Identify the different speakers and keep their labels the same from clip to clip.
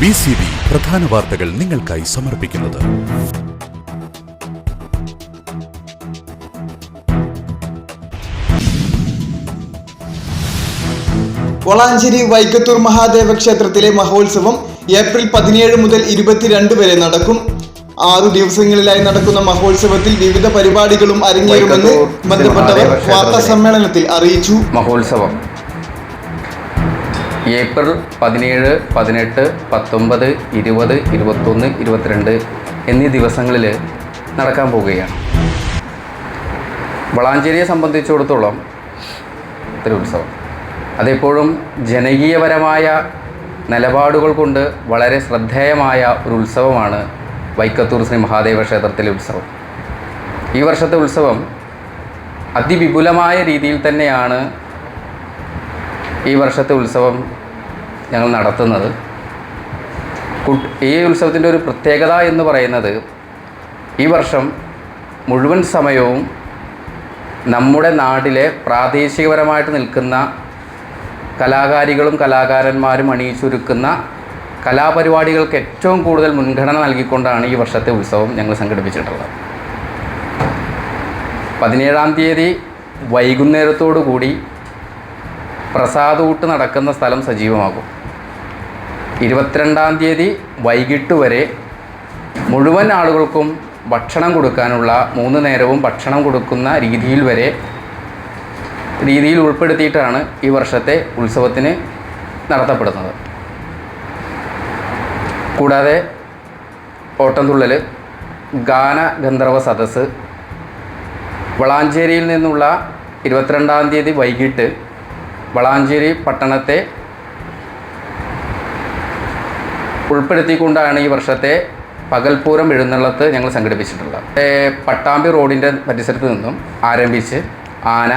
Speaker 1: BCB പ്രധാന വാർത്തകൾ നിങ്ങൾക്കായി സമർപ്പിക്കുന്നത്.
Speaker 2: വളാഞ്ചേരി വൈക്കത്തൂർ മഹാദേവ ക്ഷേത്രത്തിലെ മഹോത്സവം ഏപ്രിൽ 17 മുതൽ 22 വരെ നടക്കും. 6 ദിവസങ്ങളിലായി നടക്കുന്ന മഹോത്സവത്തിൽ വിവിധ പരിപാടികളും അരങ്ങേറുമെന്ന് ബന്ധപ്പെട്ടവർ വാർത്താ സമ്മേളനത്തിൽ അറിയിച്ചു.
Speaker 3: മഹോത്സവം ഏപ്രിൽ 17, 18, 19, 20, 21, 22 എന്നീ ദിവസങ്ങളിൽ നടക്കാൻ പോവുകയാണ്. വളാഞ്ചേരിയെ സംബന്ധിച്ചിടത്തോളം ഒരു ഉത്സവം അതെപ്പോഴും ജനകീയപരമായ നിലപാടുകൾ കൊണ്ട് വളരെ ശ്രദ്ധേയമായ ഒരു ഉത്സവമാണ് വൈക്കത്തൂർ ശ്രീ മഹാദേവ ക്ഷേത്രത്തിലെ ഉത്സവം. ഈ വർഷത്തെ ഉത്സവം അതിവിപുലമായ രീതിയിൽ തന്നെയാണ് ഈ വർഷത്തെ ഉത്സവം ഞങ്ങൾ നടത്തുന്നത്. ഈ ഉത്സവത്തിൻ്റെ ഒരു പ്രത്യേകത എന്ന് പറയുന്നത് ഈ വർഷം മുഴുവൻ സമയവും നമ്മുടെ നാട്ടിലെ പ്രാദേശികപരമായിട്ട് നിൽക്കുന്ന കലാകാരികളും കലാകാരന്മാരും അണിയിച്ചൊരുക്കുന്ന കലാപരിപാടികൾക്ക് ഏറ്റവും കൂടുതൽ മുൻഗണന നൽകിക്കൊണ്ടാണ് ഈ വർഷത്തെ ഉത്സവം ഞങ്ങൾ സംഘടിപ്പിച്ചിട്ടുള്ളത്. 17-ാം തീയതി വൈകുന്നേരത്തോടു കൂടി പ്രസാദൂട്ട് നടക്കുന്ന സ്ഥലം സജീവമാകും. 22-ാം തീയതി വൈകിട്ട് വരെ മുഴുവൻ ആളുകൾക്കും ഭക്ഷണം കൊടുക്കാനുള്ള 3 നേരവും ഭക്ഷണം കൊടുക്കുന്ന രീതിയിൽ ഉൾപ്പെടുത്തിയിട്ടാണ് ഈ വർഷത്തെ ഉത്സവത്തിന് നടത്തപ്പെടുന്നത്. കൂടാതെ ഓട്ടംതുള്ളൽ, ഗാന ഗന്ധർവ സദസ്സ്, വളാഞ്ചേരിയിൽ നിന്നുള്ള 22-ാം തീയതി വൈകിട്ട് വളാഞ്ചേരി പട്ടണത്തെ ഉൾപ്പെടുത്തിക്കൊണ്ടാണ് ഈ വർഷത്തെ പകൽപൂരം എഴുന്നള്ളത്ത് ഞങ്ങൾ സംഘടിപ്പിച്ചിട്ടുള്ളത്. പട്ടാമ്പി റോഡിൻ്റെ പരിസരത്ത് നിന്നും ആരംഭിച്ച് ആന,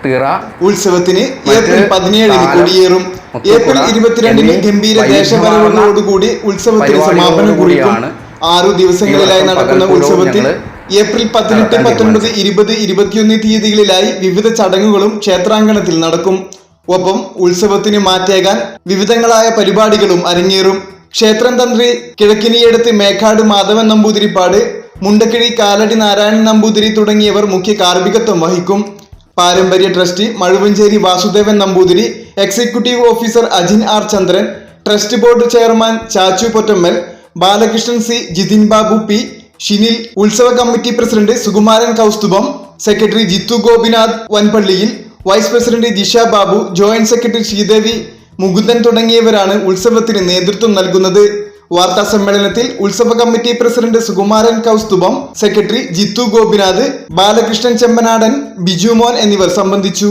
Speaker 3: തിറ
Speaker 2: ഉത്സവത്തിന് ഏപ്രിൽ 17 കൊടിയേറും. ഏപ്രിൽ 22 ഗംഭീര ദേശവരവുകളോടുകൂടി ഉത്സവത്തിന് സമാപനം കുറിക്കും. 6 ദിവസങ്ങളിലായി നടക്കുന്ന ഉത്സവത്തിൽ ഏപ്രിൽ 18, 19, 20, 21 തീയതികളിലായി വിവിധ ചടങ്ങുകളും ക്ഷേത്രാങ്കണത്തിൽ നടക്കും. ഒപ്പം ഉത്സവത്തിന് മാറ്റേകാൻ വിവിധങ്ങളായ പരിപാടികളും അരങ്ങേറും. ക്ഷേത്രം തന്ത്രി കിഴക്കിനിയടത്ത് മേക്കാട് മാധവൻ നമ്പൂതിരിപ്പാട്, മുണ്ടക്കിഴി കാലടി നാരായണൻ നമ്പൂതിരി തുടങ്ങിയവർ മുഖ്യ കാർമ്മികത്വം വഹിക്കും. പാരമ്പര്യ trustee Mazhuvancheri Vasudevan Namboothiri, executive officer Ajin R Chandran, trust board chairman Chachu Pottammal, Balakrishnan C, Jithin Babu P, Shinil, ഉത്സവ committee president Sukumaran Kausthubham, secretary Jithu Gopinath വൻപള്ളിയിൽ, vice president Jisha Babu, joint secretary Sreedevi Mukundan തുടങ്ങിയവരാണ് ഉത്സവത്തിന് നേതൃത്വം നൽകുന്നത്. വാർത്താ സമ്മേളനത്തിൽ ഉത്സവ committee president Sukumaran Kausthubham, secretary Jithu Gopinath, Balakrishnan Chemmanadan, Bijumon എന്നിവർ സംബന്ധിച്ചു.